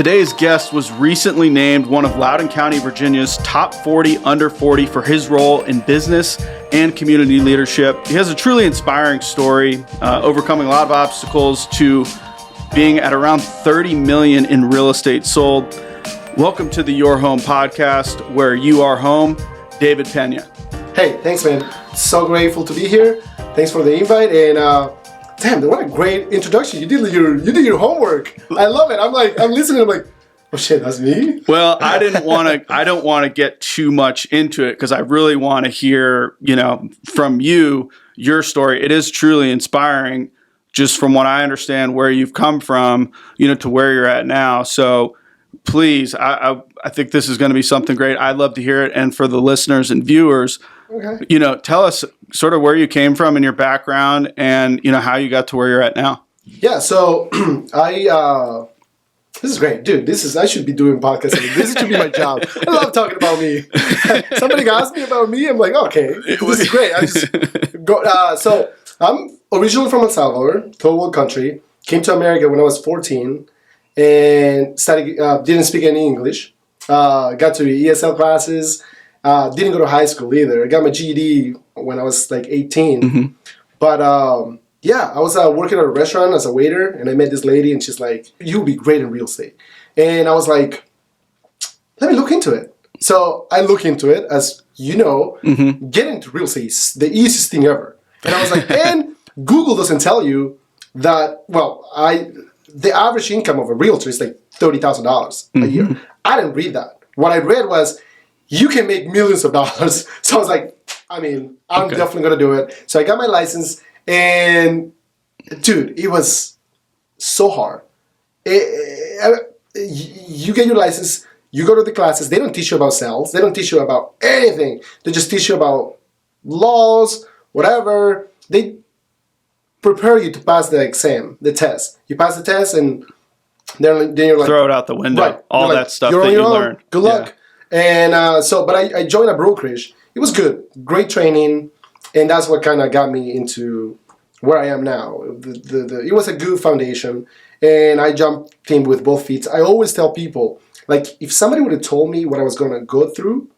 Today's guest was recently named one of Loudoun County Virginia's top 40 under 40 for his role in business and community leadership. He has a truly inspiring story, overcoming a lot of obstacles to being at around 30 million in real estate sold. Welcome to the Your Home podcast, where you are home. David Pena. Hey, thanks, man. So grateful to be here. Thanks for the invite, and damn, what a great introduction. You did your homework. I love it. I'm listening. I'm like, oh shit, that's me. Well, I don't want to get too much into it because I really want to hear, from you, your story. It is truly inspiring, just from what I understand, where you've come from, to where you're at now. So please, I think this is going to be something great. I'd love to hear it. And for the listeners and viewers, okay, tell us sort of where you came from in your background and, how you got to where you're at now. Yeah. So this is great, dude. I should be doing podcasting. This should be my job. I love talking about me. Somebody asked me about me. I'm like, okay, this is great. I just go. So I'm originally from El Salvador, third world country. Came to America when I was 14 and didn't speak any English. Got to ESL classes. Didn't go to high school either. I got my GED when I was like 18. Mm-hmm. But I was working at a restaurant as a waiter, and I met this lady, and she's like, "You'll be great in real estate." And I was like, "Let me look into it." So I look into it, as you know, getting into real estate is the easiest thing ever. And I was like, and Google doesn't tell you that, the average income of a realtor is like $30,000 a year. I didn't read that. What I read was, you can make millions of dollars. So I was like, I'm definitely going to do it. So I got my license, and dude, it was so hard. You get your license, you go to the classes. They don't teach you about sales. They don't teach you about anything. They just teach you about laws, whatever. They prepare you to pass the exam, the test. You pass the test, and then you're like, throw it out the window. Right. All that stuff that you learned. Good luck. And but I joined a brokerage. It was good, great training, and that's what kind of got me into where I am now. It was a good foundation, and I jumped in with both feet. I always tell people, like, if somebody would have told me what I was going to go through,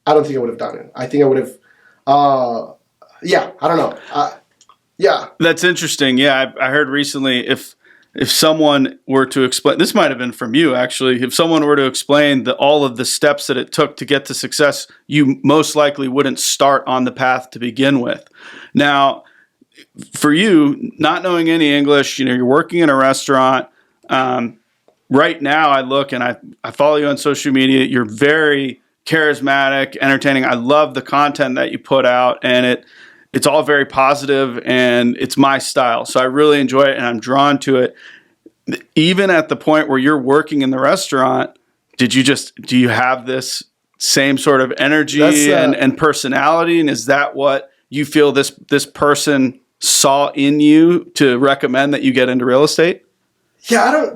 I don't think I would have done it. I think I would have, I don't know. That's interesting. Yeah, I heard recently if someone were to explain, this might have been from you actually, if someone were to explain all of the steps that it took to get to success, you most likely wouldn't start on the path to begin with. Now, for you, not knowing any English, you're working in a restaurant. Right now I look and I follow you on social media. You're very charismatic, entertaining. I love the content that you put out, and it's all very positive, and it's my style. So I really enjoy it, and I'm drawn to it. Even at the point where you're working in the restaurant, do you have this same sort of energy and personality? And is that what you feel this person saw in you to recommend that you get into real estate? Yeah,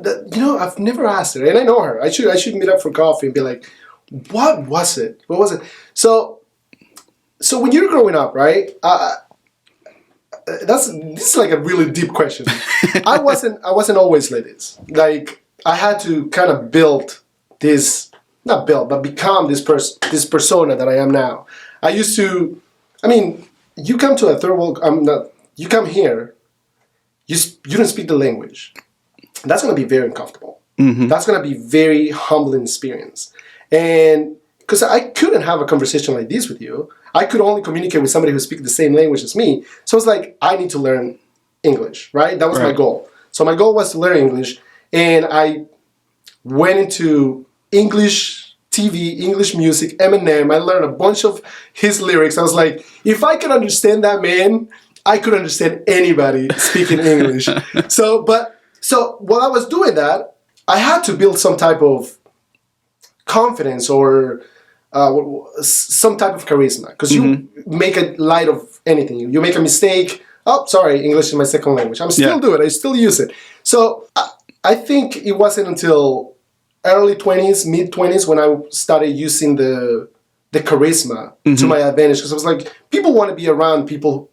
I've never asked her, and I know her. I should meet up for coffee and be like, what was it? What was it? So when you're growing up, right? This is like a really deep question. I wasn't always like this. Like, I had to kind of become this persona that I am now. You come to a third world. You come here. You don't speak the language. That's going to be very uncomfortable. Mm-hmm. That's going to be very humbling experience, and because I couldn't have a conversation like this with you. I could only communicate with somebody who speaks the same language as me. So it's like, I need to learn English, right? That was my goal. So my goal was to learn English, and I went into English TV, English music, Eminem. I learned a bunch of his lyrics. I was like, if I could understand that man, I could understand anybody speaking English. So while I was doing that, I had to build some type of confidence or some type of charisma, because you make a light of anything. You make a mistake. Oh, sorry, English is my second language. I'm still do it. I still use it. So I think it wasn't until early 20s, mid 20s, when I started using the charisma to my advantage, because I was like, people want to be around people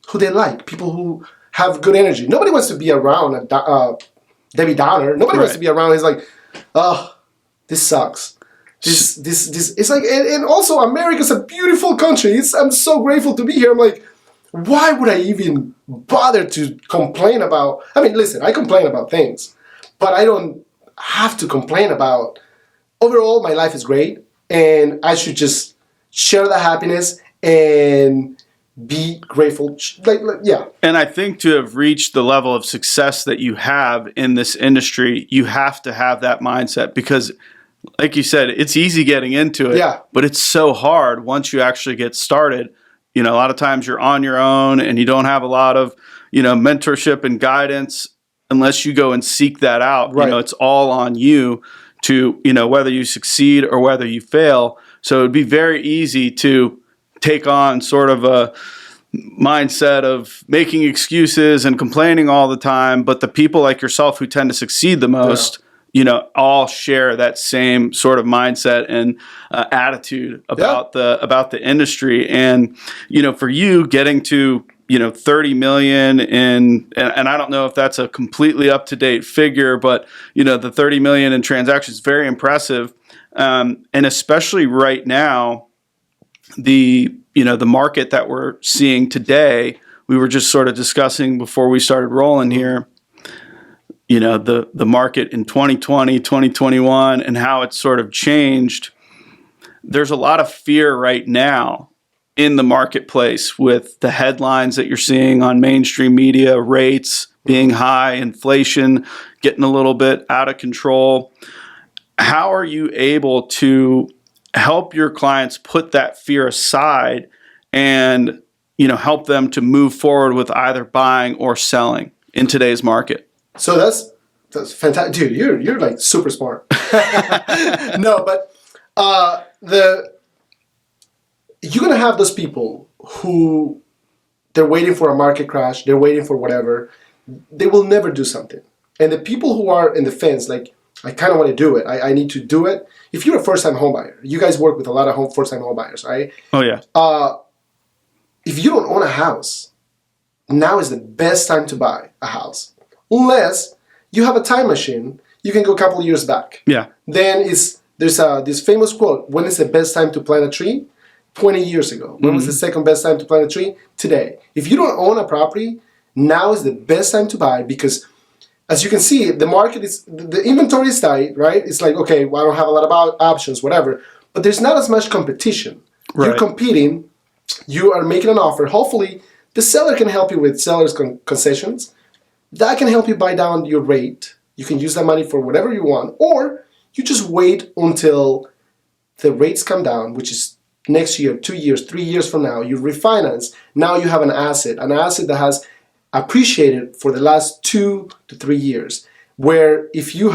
who they like, people who have good energy. Nobody wants to be around a Debbie Downer. Nobody wants to be around. He's like, oh, this sucks. This it's like, and also America's a beautiful country. I'm so grateful to be here. I'm like, why would I even bother to complain about? I mean, listen, I complain about things, but I don't have to complain about. Overall, my life is great, and I should just share the happiness and be grateful. Yeah. And I think to have reached the level of success that you have in this industry, you have to have that mindset because, like you said, it's easy getting into it, Yeah. but it's so hard once you actually get started. You know, a lot of times you're on your own and you don't have a lot of, mentorship and guidance unless you go and seek that out. Right. It's all on you to, whether you succeed or whether you fail. So it'd be very easy to take on sort of a mindset of making excuses and complaining all the time. But the people like yourself who tend to succeed the most, all share that same sort of mindset and attitude about the industry. And, for you getting to, 30 million and I don't know if that's a completely up to date figure, but, the 30 million in transactions is very impressive. And especially right now, the market that we're seeing today, we were just sort of discussing before we started rolling here, the market in 2020, 2021, and how it's sort of changed. There's a lot of fear right now in the marketplace with the headlines that you're seeing on mainstream media, rates being high, inflation getting a little bit out of control. How are you able to help your clients put that fear aside and, help them to move forward with either buying or selling in today's market? So that's fantastic, dude. You're like super smart. No, but you're gonna have those people who they're waiting for a market crash. They're waiting for whatever. They will never do something. And the people who are in the fence, like, I kind of want to do it. I need to do it. If you're a first-time home buyer, you guys work with a lot of first-time home buyers, right? Oh yeah. If you don't own a house, now is the best time to buy a house, unless you have a time machine. You can go a couple of years back. Yeah. Then there's this famous quote: "When is the best time to plant a tree?" 20 years ago. When was the second best time to plant a tree? Today. If you don't own a property, now is the best time to buy because, as you can see, the market the inventory is tight, right? It's like, okay, well, I don't have a lot of options, whatever. But there's not as much competition. Right. You're competing. You are making an offer. Hopefully, the seller can help you with seller's concessions. That can help you buy down your rate. You can use that money for whatever you want. Or you just wait until the rates come down, which is next year, 2 years, 3 years from now. You refinance. Now you have an asset that has appreciated for the last 2 to 3 years. Where if you're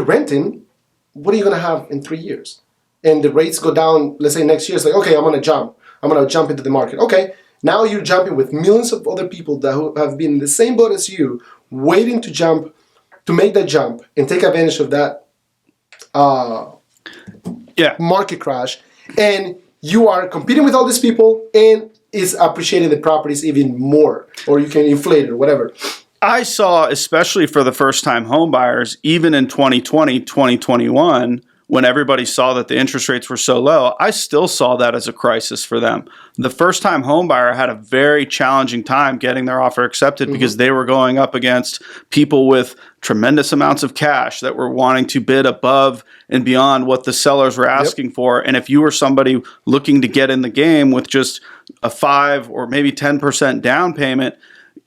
renting, what are you going to have in 3 years? And the rates go down, let's say next year, it's like, okay, I'm going to jump into the market. Okay, now you're jumping with millions of other people who have been in the same boat as you, waiting to make that jump and take advantage of that market crash. And you are competing with all these people and is appreciating the properties even more, or you can inflate it or whatever. I saw, especially for the first-time home buyers, even in 2020, 2021, when everybody saw that the interest rates were so low, I still saw that as a crisis for them. The first-time home buyer had a very challenging time getting their offer accepted because they were going up against people with tremendous amounts of cash that were wanting to bid above and beyond what the sellers were asking for. And if you were somebody looking to get in the game with just a 5 or maybe 10% down payment,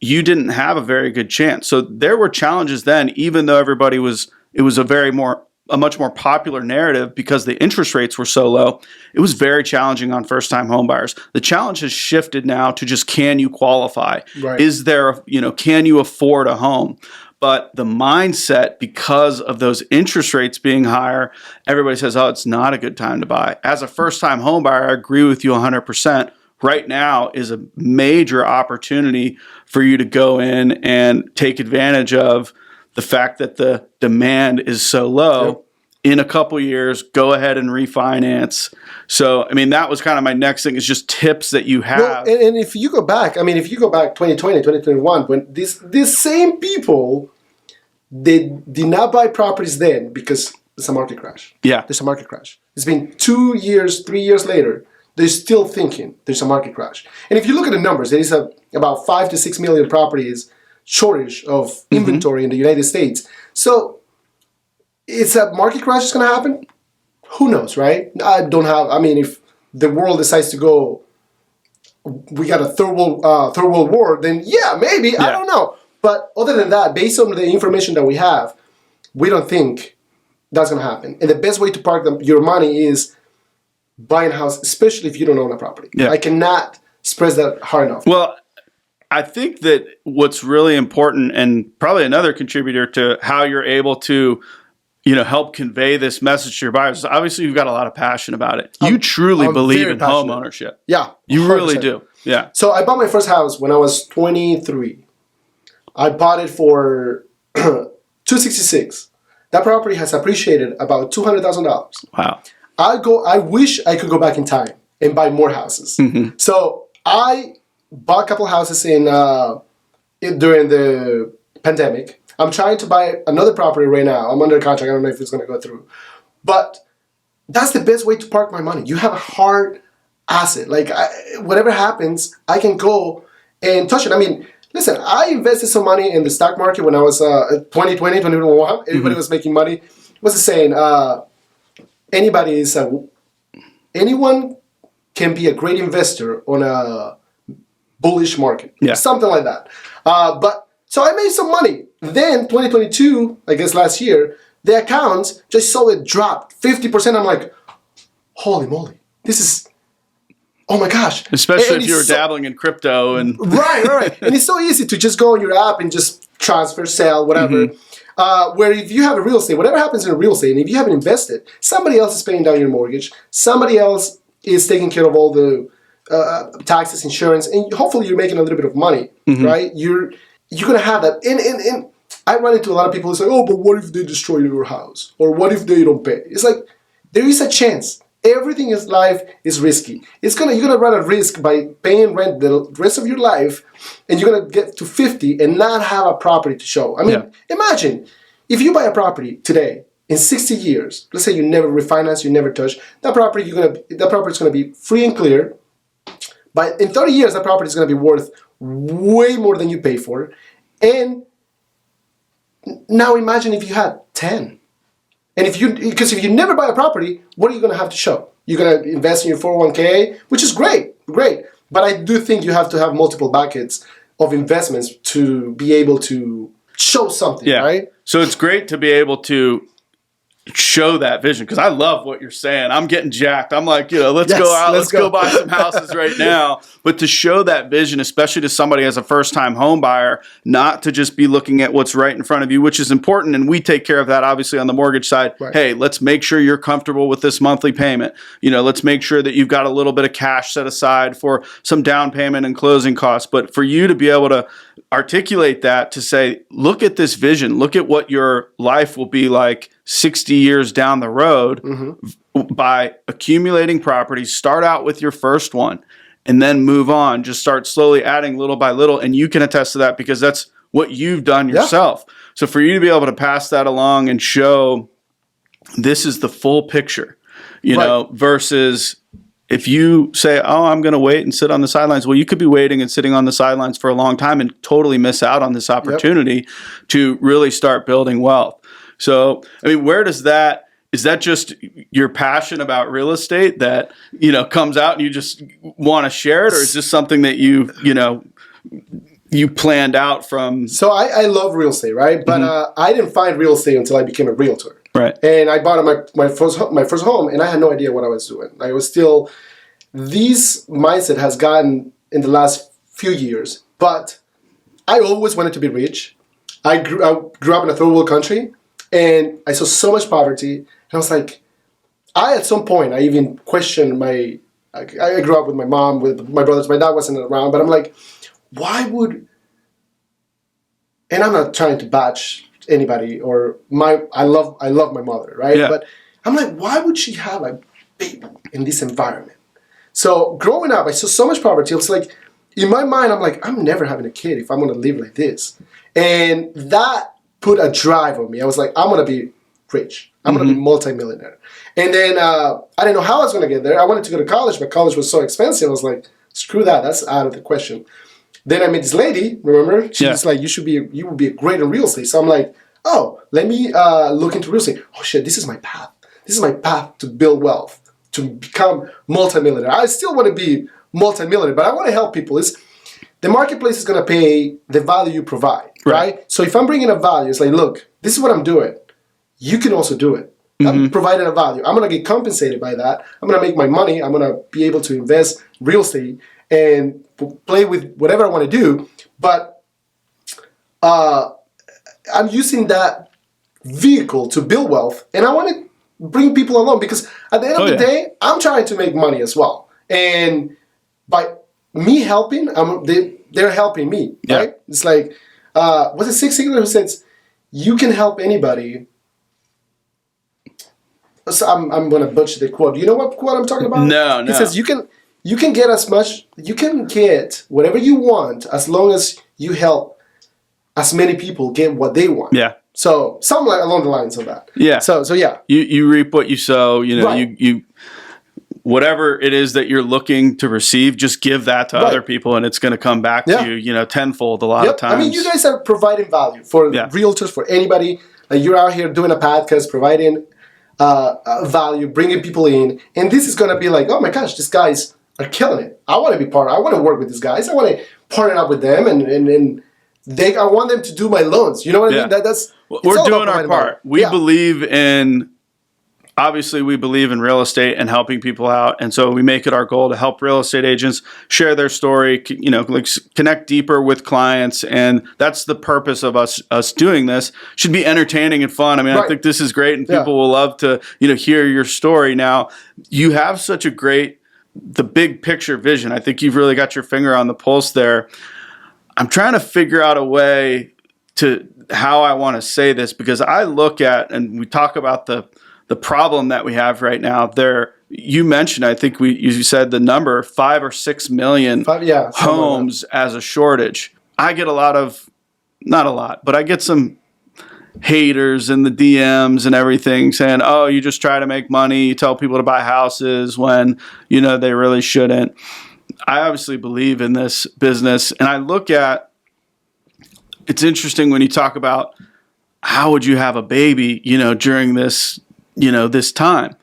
you didn't have a very good chance. So there were challenges then, even though it was a much more popular narrative because the interest rates were so low. It was very challenging on first-time home buyers. The challenge has shifted now to just, can you qualify? Right. Is there, can you afford a home? But the mindset, because of those interest rates being higher, everybody says, oh, it's not a good time to buy. As a first-time home buyer, I agree with you 100%. Right now is a major opportunity for you to go in and take advantage of the fact that the demand is so low. Yep. In a couple years, go ahead and refinance. So, I mean, that was kind of my next thing, is just tips that you have. Well, and if you go back 2020, 2021, when these same people, they did not buy properties then because it's a market crash. Yeah. There's a market crash. It's been 2 years, 3 years later, they're still thinking there's a market crash. And if you look at the numbers, there is about 5 to 6 million properties shortage of inventory in the United States. So it's a market crash is going to happen. Who knows, right? If the world decides to go, we got a third world war, then yeah, maybe. Yeah. I don't know. But other than that, based on the information that we have, we don't think that's going to happen. And the best way to park your money is buying a house, especially if you don't own a property. Yeah. I cannot stress that hard enough. Well, I think that what's really important, and probably another contributor to how you're able to, help convey this message to your buyers, obviously you've got a lot of passion about it. You truly believe in home ownership. Yeah. 100%. You really do. Yeah. So I bought my first house when I was 23. I bought it for $266,000. That property has appreciated about $200,000. Wow. I wish I could go back in time and buy more houses. Mm-hmm. So I bought a couple houses during the pandemic. I'm trying to buy another property right now. I'm under contract. I don't know if it's going to go through. But that's the best way to park my money. You have a hard asset. Like, whatever happens, I can go and touch it. I mean, listen, I invested some money in the stock market when I was 2020, 2021. Everybody was making money. What's the saying? Anyone can be a great investor on a bullish market. Yeah. Something like that. So I made some money. Then 2022, I guess last year, the accounts just saw it drop 50%. I'm like, holy moly, this is, oh my gosh. Especially if you were dabbling in crypto. Right. And it's so easy to just go on your app and just transfer, sell, whatever. Mm-hmm. Where if you have a real estate, whatever happens in real estate, and if you haven't invested, somebody else is paying down your mortgage. Somebody else is taking care of all the taxes, insurance, and hopefully you're making a little bit of money, right? You're going to have that. And I run into a lot of people who say, oh, but what if they destroy your house? Or what if they don't pay? It's like, there is a chance. Everything in life is risky. You're gonna run a risk by paying rent the rest of your life, and you're gonna get to 50 and not have a property to show. I mean, Imagine if you buy a property today in 60 years. Let's say you never refinance, you never touch that property. That property is gonna be free and clear. But in 30 years, that property is gonna be worth way more than you pay for. And now imagine if you had 10. And if you never buy a property, what are you going to have to show? You're going to invest in your 401k, which is great. But I do think you have to have multiple buckets of investments to be able to show something, right? So it's great to be able to show that vision, because I love what you're saying. I'm getting jacked. I'm like, let's go buy some houses right now. But to show that vision, especially to somebody as a first-time home buyer, not to just be looking at what's right in front of you, which is important, and we take care of that obviously on the mortgage side. Right. Hey, let's make sure you're comfortable with this monthly payment. Let's make sure that you've got a little bit of cash set aside for some down payment and closing costs. But for you to be able to articulate that, to say, look at this vision, look at what your life will be like 60 years down the road by accumulating properties. Start out with your first one and then move on. Just start slowly adding little by little. And you can attest to that because that's what you've done yourself. Yeah. So for you to be able to pass that along and show this is the full picture, versus if you say, oh, I'm going to wait and sit on the sidelines. Well, you could be waiting and sitting on the sidelines for a long time and totally miss out on this opportunity to really start building wealth. So, where does that, is that just your passion about real estate that, comes out and you just want to share it? Or is this something that you planned out from? So I love real estate, right? But I didn't find real estate until I became a realtor. Right. And I bought my first home, and I had no idea what I was doing. I was still, this mindset has gotten in the last few years, but I always wanted to be rich. I grew up in a third world country. And I saw so much poverty, and I was like, at some point, I even questioned I grew up with my mom, with my brothers, my dad wasn't around, but I'm like, why would, and I'm not trying to bash anybody, I love my mother, right? Yeah. But I'm like, why would she have a baby in this environment? So growing up, I saw so much poverty. I was like, in my mind, I'm like, I'm never having a kid if I'm going to live like this. And that put a drive on me. I was like, I'm going to be rich. I'm going to be multimillionaire. And then I didn't know how I was going to get there. I wanted to go to college, but college was so expensive. I was like, screw that. That's out of the question. Then I met this lady, remember? She's like, you would be great in real estate. So I'm like, oh, let me look into real estate. Oh shit, this is my path. This is my path to build wealth, to become multimillionaire. I still want to be multimillionaire, but I want to help people. The marketplace is going to pay the value you provide, right? So if I'm bringing a value, it's like, look, this is what I'm doing. You can also do it. I'm providing a value. I'm going to get compensated by that. I'm going to make my money. I'm going to be able to invest real estate and play with whatever I want to do. But I'm using that vehicle to build wealth, and I want to bring people along because at the end of the day, I'm trying to make money as well. And by me helping, they're helping me, right? It's like, was it Zig Ziglar who says, you can help anybody. So I'm going to butcher the quote. Do you know what quote I'm talking about? No. He says, you can get whatever you want as long as you help as many people get what they want. Yeah. So something along the lines of that. Yeah. So yeah. You reap what you sow. You whatever it is that you're looking to receive, just give that to other people, and it's going to come back to you, tenfold a lot of times. I mean, you guys are providing value for realtors, for anybody. You're out here doing a podcast, providing value, bringing people in, and this is going to be like, oh my gosh, these guys are killing it. I want to be part of it. I want to work with these guys. I want to partner up with them, and I want them to do my loans. You know what I mean? We're doing our part. We believe in. Obviously, we believe in real estate and helping people out, and so we make it our goal to help real estate agents share their story, connect deeper with clients, and that's the purpose of us doing this. Should be entertaining and fun. I mean, I think this is great, and people will love to hear your story. Now, you have such a the big picture vision. I think you've really got your finger on the pulse there. I'm trying to figure out a way to how I want to say this, because I look at, and we talk about the problem that we have right now. You mentioned, I think you said the number 5 or 6 million homes as a shortage. I get not a lot, but I get some haters in the DMs and everything saying, oh, you just try to make money. You tell people to buy houses when, they really shouldn't. I obviously believe in this business, and I look at, it's interesting when you talk about how would you have a baby, during this, this time.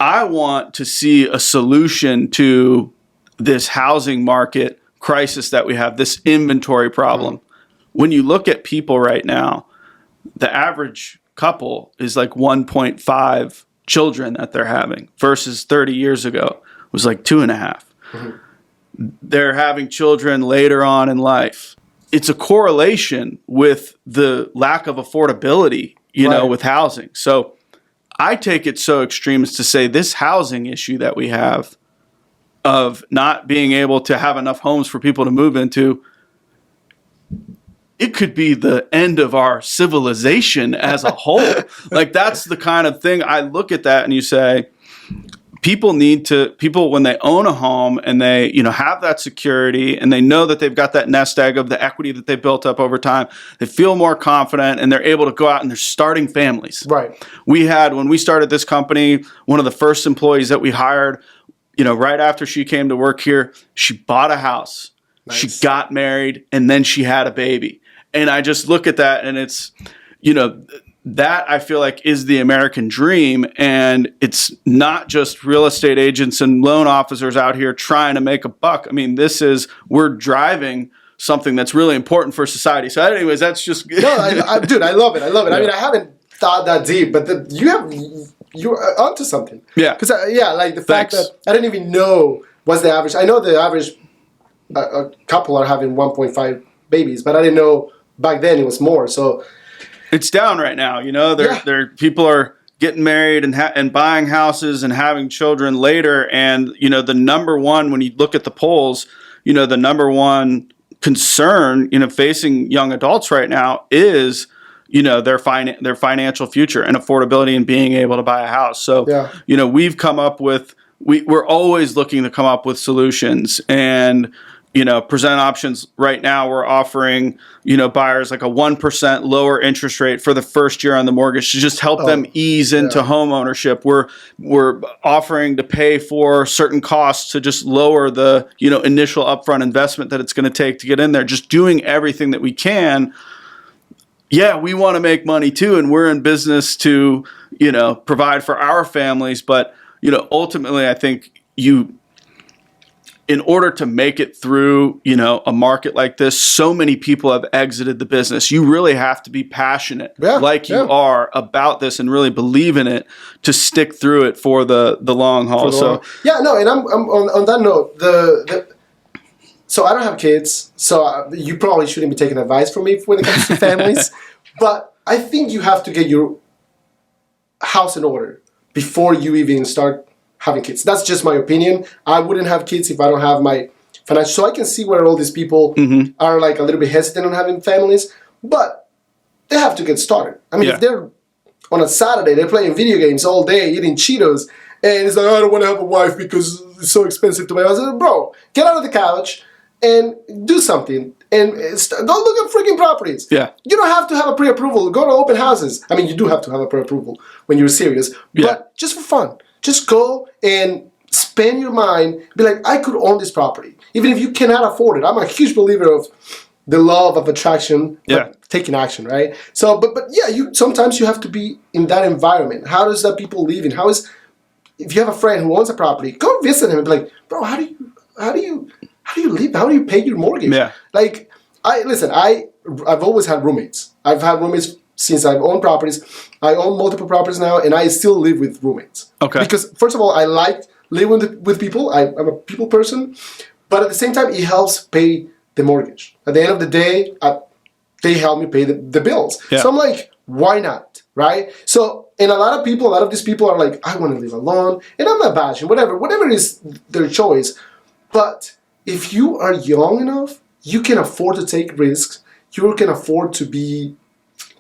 I want to see a solution to this housing market crisis that we have, this inventory problem. When you look at people right now, the average couple is like 1.5 children that they're having versus 30 years ago it was like 2.5. They're having children later on in life. It's a correlation with the lack of affordability, with housing. So I take it so extreme as to say this housing issue that we have of not being able to have enough homes for people to move into, it could be the end of our civilization as a whole. Like, that's the kind of thing I look at that and you say, people when they own a home and they, have that security and they know that they've got that nest egg of the equity that they built up over time, they feel more confident and they're able to go out and they're starting families. Right. When we started this company, one of the first employees that we hired, right after she came to work here, she bought a house. Nice. She got married and then she had a baby. And I just look at that and it's, that I feel like is the American dream, and it's not just real estate agents and loan officers out here trying to make a buck. I mean, we're driving something that's really important for society. So anyways, that's just... No, dude, I love it. I love it. Yeah. I mean, I haven't thought that deep, but you're onto something. Yeah. Because, like the fact that I didn't even know what's the average. I know the average a couple are having 1.5 babies, but I didn't know back then it was more. So... It's down right now, people are getting married and buying houses and having children later. And, the number one, when you look at the polls, the number one concern, facing young adults right now is, their financial future and affordability and being able to buy a house. So, we've come up with, we're always looking to come up with solutions. And present options right now. We're offering, buyers like a 1% lower interest rate for the first year on the mortgage to just help them ease into home ownership. We're offering to pay for certain costs to just lower the, initial upfront investment that it's going to take to get in there. Just doing everything that we can. Yeah, we want to make money too, and we're in business to, provide for our families. But, ultimately, I think in order to make it through, a market like this, so many people have exited the business. You really have to be passionate, you are, about this and really believe in it to stick through it for the long haul. And I'm on that note. So I don't have kids, so you probably shouldn't be taking advice from me when it comes to families. But I think you have to get your house in order before you even start having kids. That's just my opinion. I wouldn't have kids if I don't have my financial. So I can see where all these people are like a little bit hesitant on having families, but they have to get started. I mean, if they're on a Saturday, they're playing video games all day, eating Cheetos, and it's like, I don't want to have a wife because it's so expensive to buy. I said, bro, get out of the couch and do something. And go look at freaking properties. Yeah. You don't have to have a pre-approval. Go to open houses. I mean, you do have to have a pre-approval when you're serious. But just for fun. Just go and spend your mind. Be like, I could own this property. Even if you cannot afford it. I'm a huge believer of the law of attraction. Taking action, right? So, but sometimes you have to be in that environment. How does that people live in? If you have a friend who owns a property, go visit him and be like, bro, how do you live? How do you pay your mortgage? Yeah. Like, I've always had roommates. I've had roommates since I've owned properties. I own multiple properties now, and I still live with roommates. Okay. Because, first of all, I like living with people. I'm a people person. But at the same time, it helps pay the mortgage. At the end of the day, they help me pay the bills. Yeah. So I'm like, why not? Right? So, and a lot of these people are like, I want to live alone. And I'm not bashing, whatever is their choice. But if you are young enough, you can afford to take risks. You can afford to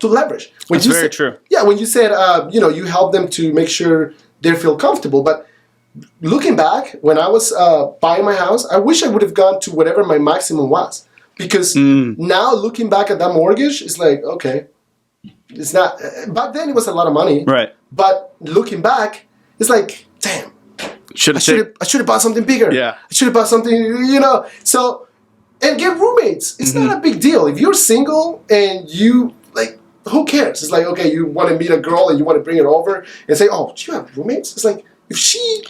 leverage. That's very true. Yeah, when you said, you help them to make sure they feel comfortable. But looking back, when I was buying my house, I wish I would have gone to whatever my maximum was. Because now looking back at that mortgage, it's like, okay, it's not. Back then it was a lot of money. Right. But looking back, it's like, damn. I should have bought something bigger. Yeah. I should have bought something, So, and get roommates. It's not a big deal. If you're single and you, like, who cares? It's like, okay, you want to meet a girl and you want to bring her over and say, oh, do you have roommates? It's like,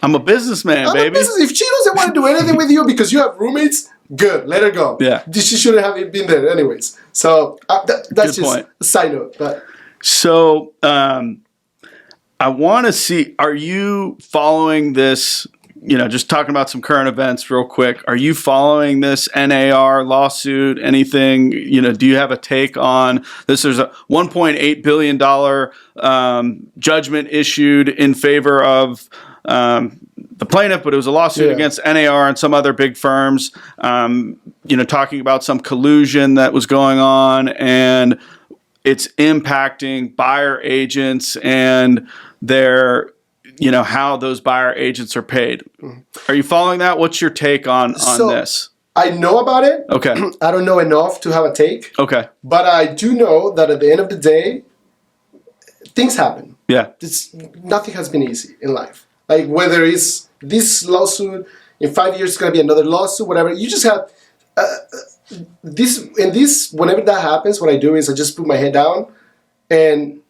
I'm a businessman, baby. If she doesn't want to do anything with you because you have roommates, good, let her go. Yeah. She shouldn't have been there anyways. So, that's good just point. A side note. But. So, I want to see, are you following this, just talking about some current events real quick, are you following this NAR lawsuit, anything, do you have a take on this? There's a $1.8 billion judgment issued in favor of the plaintiff, but it was a lawsuit against NAR and some other big firms, talking about some collusion that was going on, and it's impacting buyer agents and their, how those buyer agents are paid. Are you following that? What's your take on this? I know about it. Okay. I don't know enough to have a take. Okay. But I do know that at the end of the day, things happen. Yeah. Nothing has been easy in life. Like whether it's this lawsuit, in 5 years it's going to be another lawsuit, whatever. You just have... whenever that happens, what I do is I just put my head down and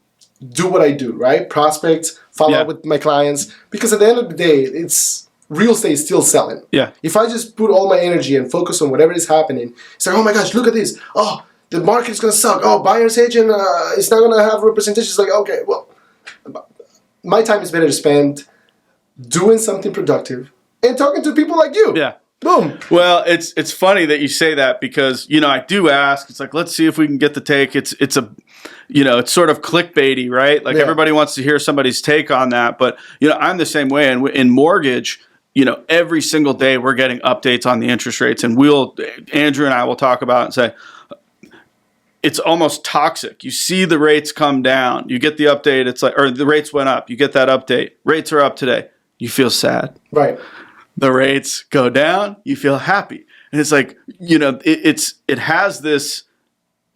do what I do, right? Prospect, follow up with my clients. Because at the end of the day, it's real estate is still selling. Yeah. If I just put all my energy and focus on whatever is happening, it's like, oh my gosh, look at this. Oh, the market's going to suck. Oh, buyer's agent is not going to have representation. It's like, okay, well, my time is better spent doing something productive and talking to people like you. Yeah. Boom. Well, it's funny that you say that because, I do ask, it's like, let's see if we can get the take. It's it's sort of clickbaity, right? Like everybody wants to hear somebody's take on that. But, I'm the same way. And in mortgage, every single day we're getting updates on the interest rates, and Andrew and I will talk about it and say, it's almost toxic. You see the rates come down, you get the update. It's like, or the rates went up. You get that update. Rates are up today. You feel sad. Right. the rates go down, you feel happy. And it's like, it has this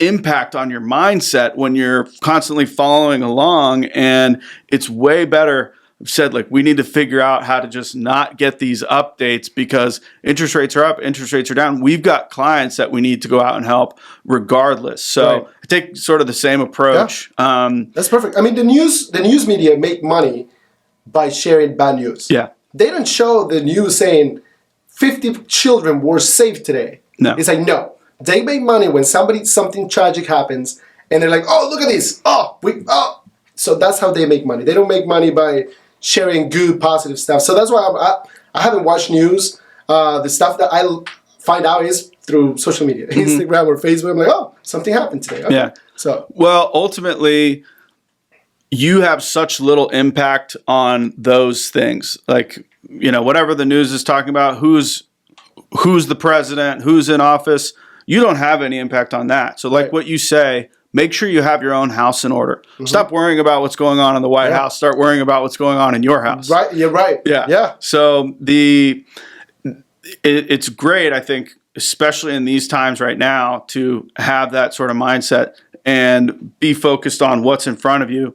impact on your mindset when you're constantly following along, and it's way better. I've said, like, we need to figure out how to just not get these updates because interest rates are up, interest rates are down. We've got clients that we need to go out and help regardless. So I take sort of the same approach. Yeah. That's perfect. I mean, the news media make money by sharing bad news. Yeah. They don't show the news saying 50 children were saved today. No. It's like, no. They make money when something tragic happens, and they're like, "Oh, look at this! So that's how they make money. They don't make money by sharing good, positive stuff. So that's why I haven't watched news. The stuff that I find out is through social media, Instagram or Facebook. I'm like, oh, something happened today. Okay. Yeah. So well, ultimately, you have such little impact on those things. Like, whatever the news is talking about, who's the president, who's in office. You don't have any impact on that. So like what you say, make sure you have your own house in order. Stop worrying about what's going on in the White House. Start worrying about what's going on in your house. Right. You're right. Yeah. So it's great, I think, especially in these times right now, to have that sort of mindset and be focused on what's in front of you.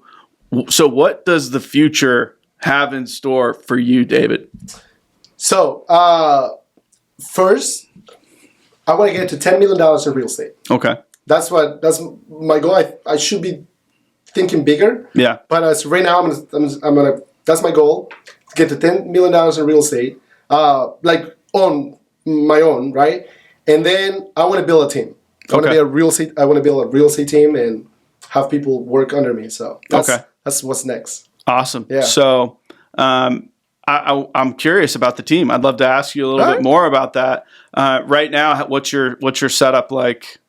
So what does the future have in store for you, David? So first, I want to get to $10 million in real estate. Okay. That's my goal. I should be thinking bigger. Yeah. But as right now, I'm gonna. That's my goal. To get to $10 million in real estate, like on my own, right? And then I want to build a team. I want to be a real estate. I want to build a real estate team and have people work under me. So that's what's next. Awesome. Yeah. So I'm curious about the team. I'd love to ask you a little bit more about that. Right now, what's your setup like?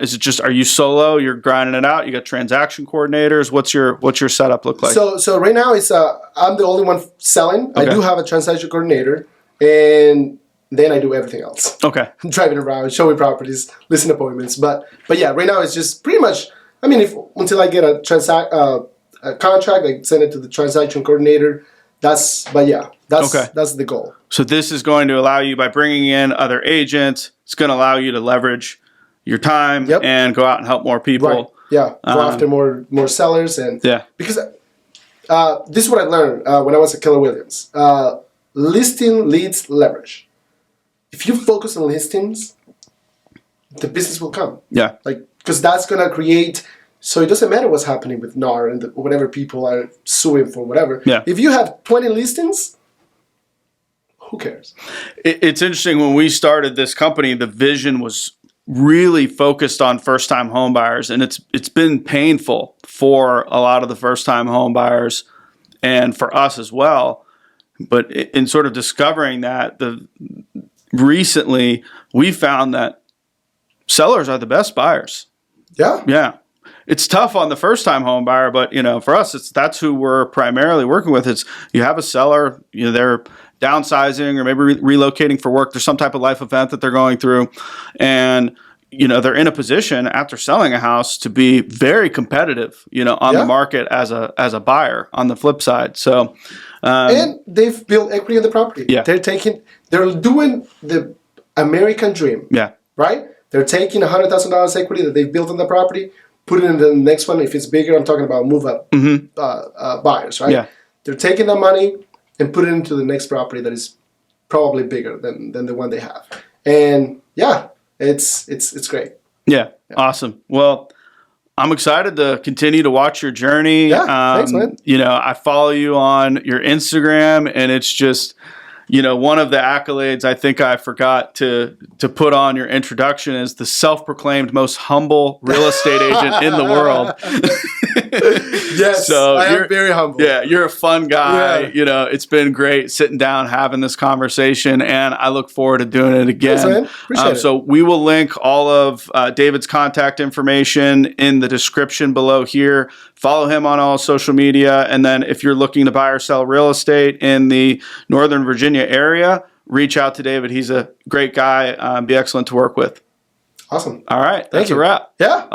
Is it just, are you solo? You're grinding it out. You got transaction coordinators. What's your setup look like? So right now it's I'm the only one selling. Okay. I do have a transaction coordinator, and then I do everything else. Okay. Driving around, showing properties, listing appointments. But yeah, right now it's just pretty much. I mean, until I get a contract, I send it to the transaction coordinator. That's the goal. So this is going to allow you, by bringing in other agents, it's going to allow you to leverage your time and go out and help more people. Right. Yeah, go after more sellers, and because this is what I learned when I was at Keller Williams. Listing leads leverage. If you focus on listings, the business will come. Yeah, because that's going to create. So it doesn't matter what's happening with NAR and whatever people are suing for, whatever. Yeah. If you have 20 listings, who cares? It's interesting. When we started this company, the vision was really focused on first-time home buyers, and it's been painful for a lot of the first-time home buyers and for us as well. But in sort of discovering that, recently we found that sellers are the best buyers. Yeah. Yeah. It's tough on the first-time home buyer, but for us, that's who we're primarily working with. It's you have a seller, they're downsizing or maybe relocating for work. There's some type of life event that they're going through, and they're in a position after selling a house to be very competitive, on the market as a buyer. On the flip side, so and they've built equity in the property. Yeah, they're doing the American dream. Yeah, right. They're taking $100,000 equity that they've built on the property. Put it in the next one. If it's bigger, I'm talking about move-up buyers, right? Yeah. They're taking that money and put it into the next property that is probably bigger than the one they have. And yeah, it's great. Yeah, awesome. Well, I'm excited to continue to watch your journey. Yeah, thanks, man. I follow you on your Instagram, and it's just one of the accolades I think I forgot to put on your introduction is the self-proclaimed most humble real estate agent in the world. Yes, so I am very humble. Yeah, you're a fun guy. Yeah. It's been great sitting down, having this conversation, and I look forward to doing it again. Thanks, man. Appreciate it. So we will link all of David's contact information in the description below here. Follow him on all social media, and then if you're looking to buy or sell real estate in the Northern Virginia area, reach out to David. He's a great guy. Be excellent to work with. Awesome. All right. That's a wrap. Yeah.